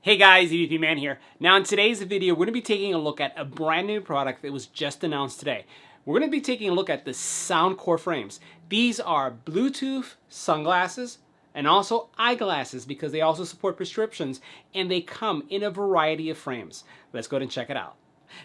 Hey guys, EBPMAN here. Now in today's video, we're going to be taking a look at a brand new product that was just announced today. We're going to be taking a look at the Soundcore frames. These are Bluetooth sunglasses and also eyeglasses because they also support prescriptions, and they come in a variety of frames. Let's go ahead and check it out.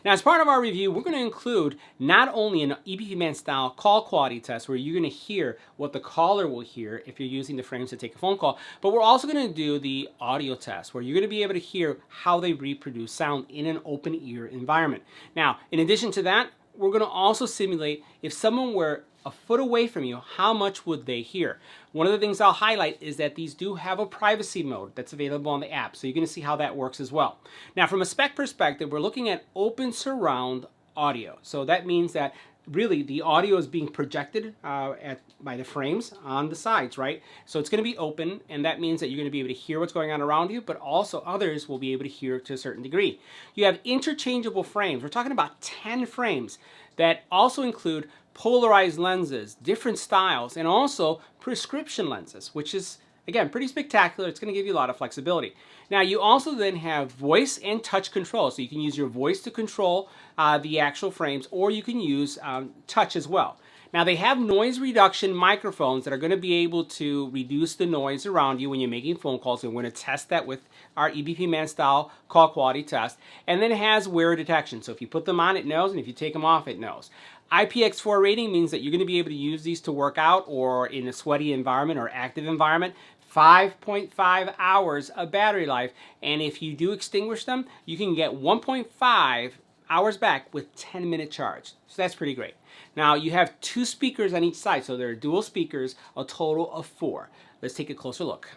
Now, as part of our review, we're going to include not only an EBPMAN style call quality test where you're going to hear what the caller will hear if you're using the frames to take a phone call, but we're also going to do the audio test where you're going to be able to hear how they reproduce sound in an open ear environment. Now, in addition to that, we're going to also simulate if someone were a foot away from you, how much would they hear? One of the things I'll highlight is that these do have a privacy mode that's available on the app, so you're going to see how that works as well. Now, from a spec perspective, we're looking at open surround audio. So that means that really the audio is being projected by the frames on the sides, right? So it's going to be open, and that means that you're going to be able to hear what's going on around you, but also others will be able to hear to a certain degree. You have interchangeable frames. We're talking about 10 frames that also include polarized lenses, different styles, and also prescription lenses, which is, again, pretty spectacular. It's going to give you a lot of flexibility. Now, you also then have voice and touch control. So you can use your voice to control the actual frames, or you can use touch as well. Now, they have noise reduction microphones that are going to be able to reduce the noise around you when you're making phone calls, and we're going to test that with our EBPMAN style call quality test. And then it has wear detection. So if you put them on, it knows, and if you take them off, it knows. IPX4 rating means that you're going to be able to use these to work out or in a sweaty environment or active environment. 5.5 hours of battery life, and if you do extinguish them, you can get 1.5 hours back with 10-minute charge. So that's pretty great. Now, you have 2 speakers on each side, so there are dual speakers, a total of 4. Let's take a closer look.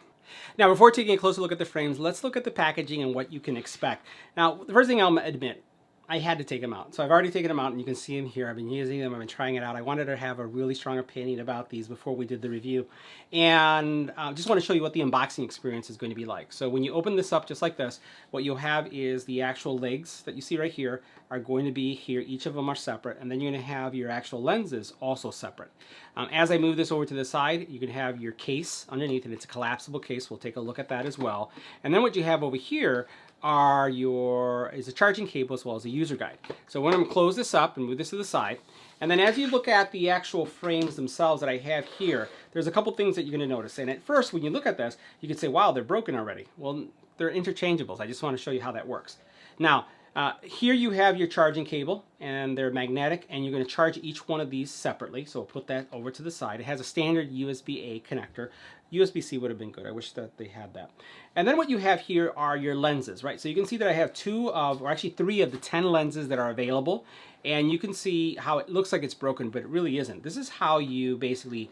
Now, before taking a closer look at the frames, let's look at the packaging and what you can expect. Now, the first thing I'll admit, I had to take them out. So I've already taken them out, and you can see them here. I've been using them. I've been trying it out. I wanted to have a really strong opinion about these before we did the review. And just want to show you what the unboxing experience is going to be like. So when you open this up just like this, what you'll have is the actual legs that you see right here are going to be here. Each of them are separate. And then you're going to have your actual lenses also separate. As I move this over to the side, you can have your case underneath, and it's a collapsible case. We'll take a look at that as well. And then what you have over here is a charging cable as well as a user guide. So we're going to close this up and move this to the side. And then as you look at the actual frames themselves that I have here, there's a couple things that you're going to notice. And at first, when you look at this, you can say, wow, they're broken already. Well, they're interchangeables. I just want to show you how that works. Now, here you have your charging cable, and they're magnetic, and you're going to charge each one of these separately. So we'll put that over to the side. It has a standard USB-A connector. USB-C would have been good. I wish that they had that. And then what you have here are your lenses, right? So you can see that I have 3 of the 10 lenses that are available. And you can see how it looks like it's broken, but it really isn't. This is how you basically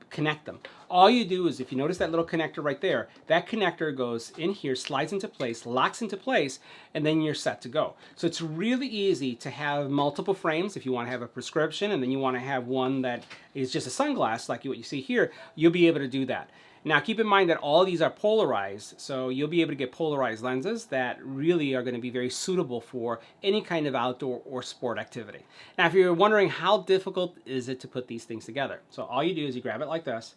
connect them. All you do is, if you notice that little connector right there, that connector goes in here, slides into place, locks into place, and then you're set to go. So it's really easy to have multiple frames. If you want to have a prescription and then you want to have one that is just a sunglass like what you see here, you'll be able to do that. Now, keep in mind that all these are polarized, so you'll be able to get polarized lenses that really are going to be very suitable for any kind of outdoor or sport activity. Now, if you're wondering how difficult is it to put these things together, so all you do is you grab it like this,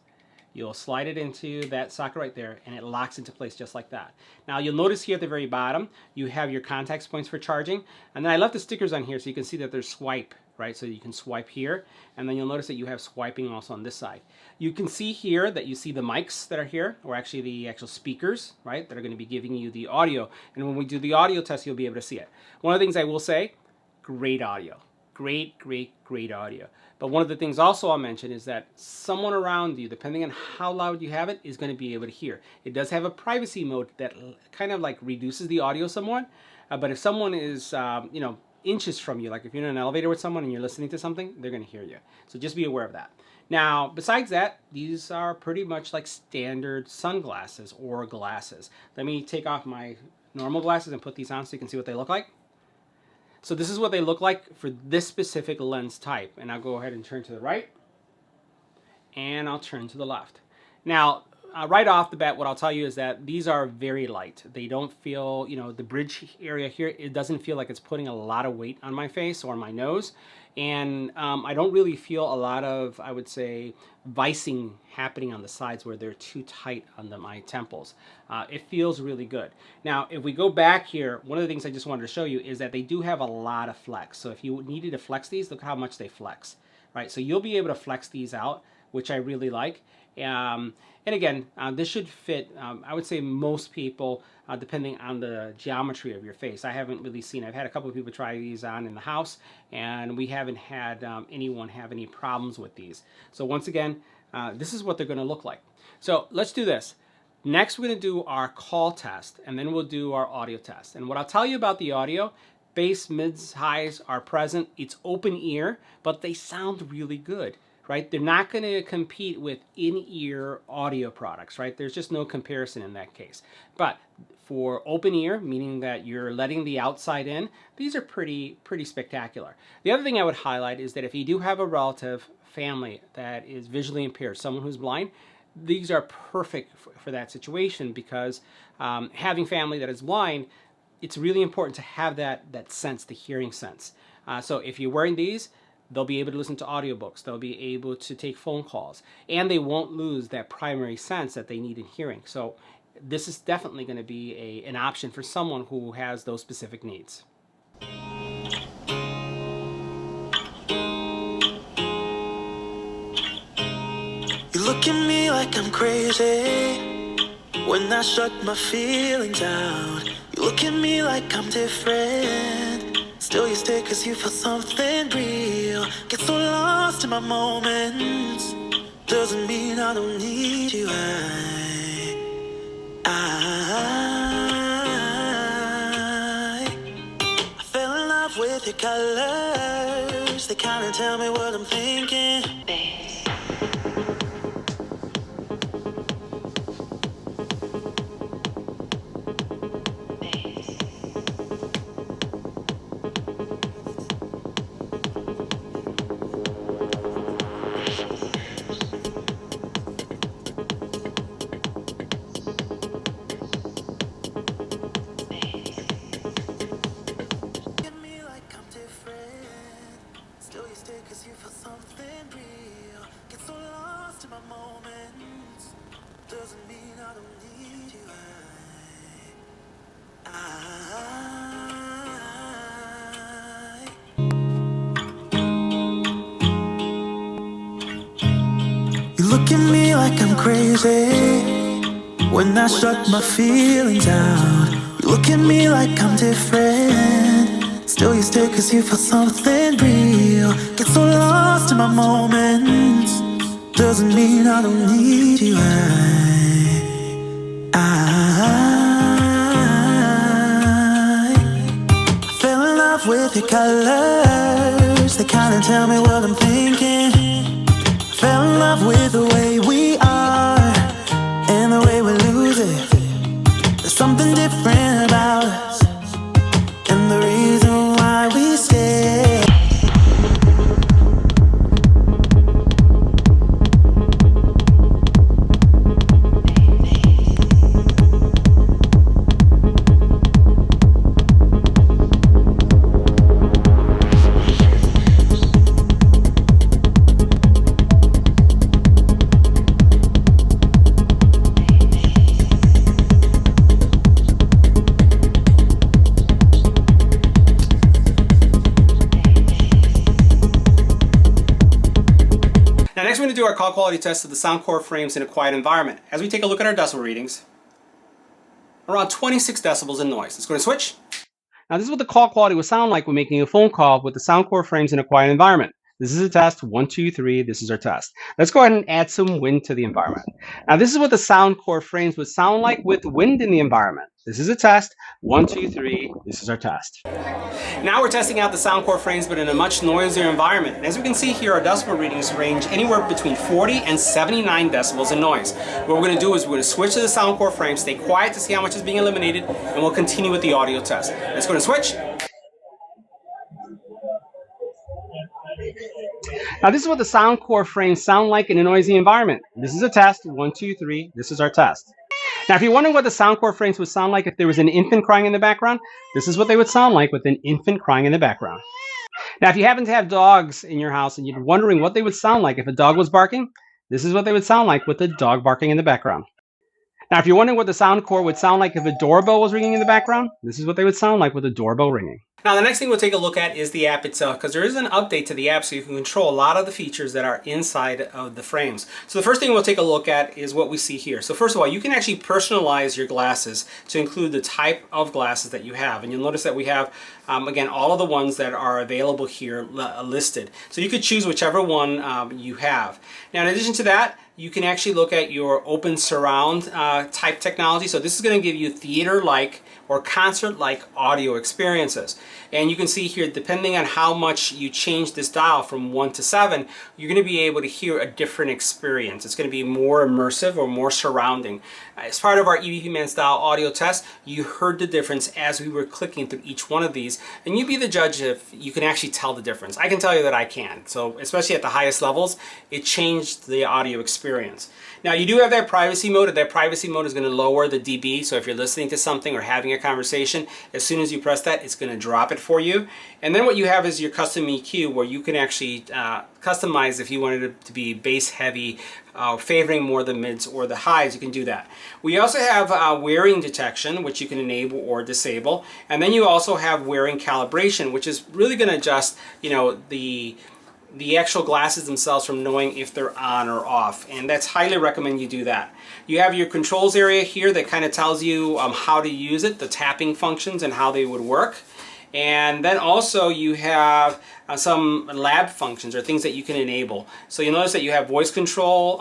you'll slide it into that socket right there, and it locks into place just like that. Now, you'll notice here at the very bottom, you have your contact points for charging, and then I left the stickers on here so you can see that there's swipe, right? So you can swipe here, and then you'll notice that you have swiping also on this side. You can see here that you see the mics that are here, or actually the actual speakers, right, that are going to be giving you the audio. And when we do the audio test, you'll be able to see it. One of the things I will say, great audio. Great, great, great audio. But one of the things also I'll mention is that someone around you, depending on how loud you have it, is going to be able to hear. It does have a privacy mode that kind of like reduces the audio somewhat. But if someone is, inches from you, like if you're in an elevator with someone and you're listening to something, they're going to hear you. So just be aware of that. Now, besides that, these are pretty much like standard sunglasses or glasses. Let me take off my normal glasses and put these on so you can see what they look like. So this is what they look like for this specific lens type. And I'll go ahead and turn to the right, and I'll turn to the left. Now, right off the bat, what I'll tell you is that these are very light. They don't feel, you know, the bridge area here, it doesn't feel like it's putting a lot of weight on my face or my nose. And I don't really feel a lot of, I would say, vicing happening on the sides where they're too tight on my temples. It feels really good. Now, if we go back here, one of the things I just wanted to show you is that they do have a lot of flex. So if you needed to flex these, look how much they flex, right? So you'll be able to flex these out, which I really like. And again, this should fit, I would say, most people, depending on the geometry of your face. I haven't really seen, I've had a couple of people try these on in the house, and we haven't had anyone have any problems with these. So once again, this is what they're going to look like. So let's do this. Next, we're going to do our call test, and then we'll do our audio test. And what I'll tell you about the audio, bass, mids, highs are present. It's open ear, but they sound really good. Right? They're not going to compete with in-ear audio products, right? There's just no comparison in that case. But for open ear, meaning that you're letting the outside in, these are pretty spectacular. The other thing I would highlight is that if you do have a relative, family that is visually impaired, someone who's blind, these are perfect for that situation, because having family that is blind, it's really important to have that sense, the hearing sense. So if you're wearing these, they'll be able to listen to audiobooks, they'll be able to take phone calls, and they won't lose that primary sense that they need in hearing. So this is definitely going to be an option for someone who has those specific needs. You look at me like I'm crazy when I shut my feelings out. You look at me like I'm different. Still you stay cause you feel something real. Get so lost in my moments. Doesn't mean I don't need you. I fell in love with your colors. They kinda tell me what I'm thinking. Doesn't mean I don't need you. You look at me like I'm crazy when I shut my feelings out. You look at me like I'm different. Still you stay cause you feel something real. Get so lost in my moments. Doesn't mean I don't need you. I fell in love with your colors. They kinda tell me what I'm thinking. I fell in love with the way we are and the way we lose it. There's something different about us and the reason why we stay. Next, we're going to do our call quality test of the Soundcore frames in a quiet environment. As we take a look at our decibel readings, around 26 decibels in noise. Let's go to switch. Now this is what the call quality would sound like when making a phone call with the Soundcore frames in a quiet environment. This is a test, 1, 2, 3, this is our test. Let's go ahead and add some wind to the environment. Now this is what the Soundcore frames would sound like with wind in the environment. This is a test, 1, 2, 3, this is our test. Now we're testing out the Soundcore frames but in a much noisier environment. And as we can see here, our decibel readings range anywhere between 40 and 79 decibels in noise. What we're going to do is we're going to switch to the Soundcore frame, stay quiet to see how much is being eliminated, and we'll continue with the audio test. Let's go to switch. Now this is what the Soundcore frames sound like in a noisy environment. This is a test, 1, 2, 3, this is our test. Now if you're wondering what the Soundcore frames would sound like if there was an infant crying in the background, this is what they would sound like with an infant crying in the background. Now if you happen to have dogs in your house and you're wondering what they would sound like if a dog was barking, this is what they would sound like with a dog barking in the background. Now if you're wondering what the Soundcore would sound like if a doorbell was ringing in the background, this is what they would sound like with a doorbell ringing. Now the next thing we'll take a look at is the app itself, because there is an update to the app so you can control a lot of the features that are inside of the frames. So the first thing we'll take a look at is what we see here. So first of all, you can actually personalize your glasses to include the type of glasses that you have. And you'll notice that we have, again, all of the ones that are available here listed. So you could choose whichever one you have. Now in addition to that, you can actually look at your open surround type technology. So this is going to give you theater-like or concert-like audio experiences. And you can see here, depending on how much you change this dial from 1 to 7, you're going to be able to hear a different experience. It's going to be more immersive or more surrounding. As part of our EBPMAN style audio test, you heard the difference as we were clicking through each one of these, and you be the judge if you can actually tell the difference. I can tell you that I can. So especially at the highest levels, it changed the audio experience. Now you do have that privacy mode, and that privacy mode is going to lower the dB. So if you're listening to something or having a conversation, as soon as you press that, it's going to drop it for you. And then what you have is your custom EQ, where you can actually customize if you wanted it to be bass heavy, favoring more the mids or the highs. You can do that. We also have wearing detection, which you can enable or disable. And then you also have wearing calibration, which is really going to adjust, you know, the actual glasses themselves from knowing if they're on or off, and that's highly recommend you do that. You have your controls area here that kind of tells you how to use it, the tapping functions and how they would work. And then also you have some lab functions or things that you can enable. So you'll notice that you have voice control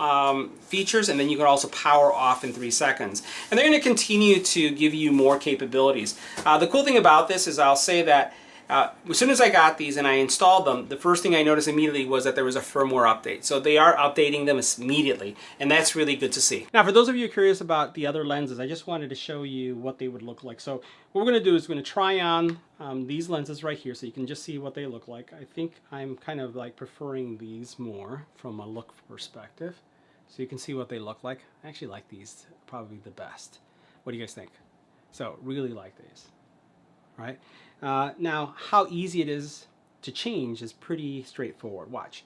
features, and then you can also power off in 3 seconds. And they're going to continue to give you more capabilities. The cool thing about this is I'll say that as soon as I got these and I installed them, the first thing I noticed immediately was that there was a firmware update. So they are updating them immediately, and that's really good to see. Now, for those of you curious about the other lenses, I just wanted to show you what they would look like. So what we're going to do is we're going to try on these lenses right here so you can just see what they look like. I think I'm kind of like preferring these more from a look perspective, so you can see what they look like. I actually like these probably the best. What do you guys think? So really like these. Right? Now, how easy it is to change is pretty straightforward. Watch.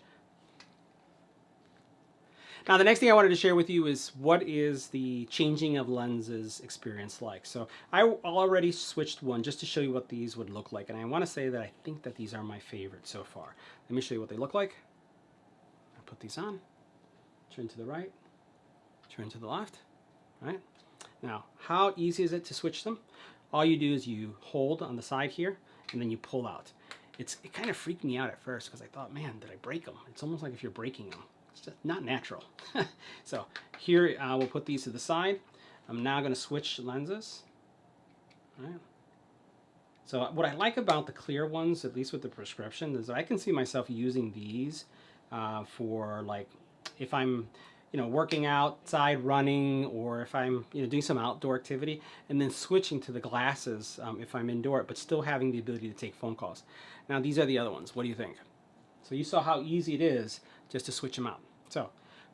Now, the next thing I wanted to share with you is what is the changing of lenses experience like. So I already switched one just to show you what these would look like. And I want to say that I think that these are my favorite so far. Let me show you what they look like. I put these on, turn to the right, turn to the left. Right? Now, how easy is it to switch them? All you do is you hold on the side here, and then you pull out. It kind of freaked me out at first because I thought, man, did I break them? It's almost like if you're breaking them. It's just not natural. So here we'll put these to the side. I'm now going to switch lenses. All right. So what I like about the clear ones, at least with the prescription, is that I can see myself using these for, like, if I'm working outside, running, or if I'm doing some outdoor activity, and then switching to the glasses if I'm indoor, but still having the ability to take phone calls. Now these are the other ones. What do you think? So you saw how easy it is just to switch them out. So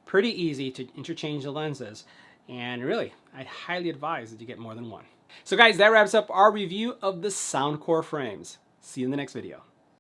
pretty easy to interchange the lenses, and really I'd highly advise that you get more than one. So guys, that wraps up our review of the Soundcore frames. See you in the next video.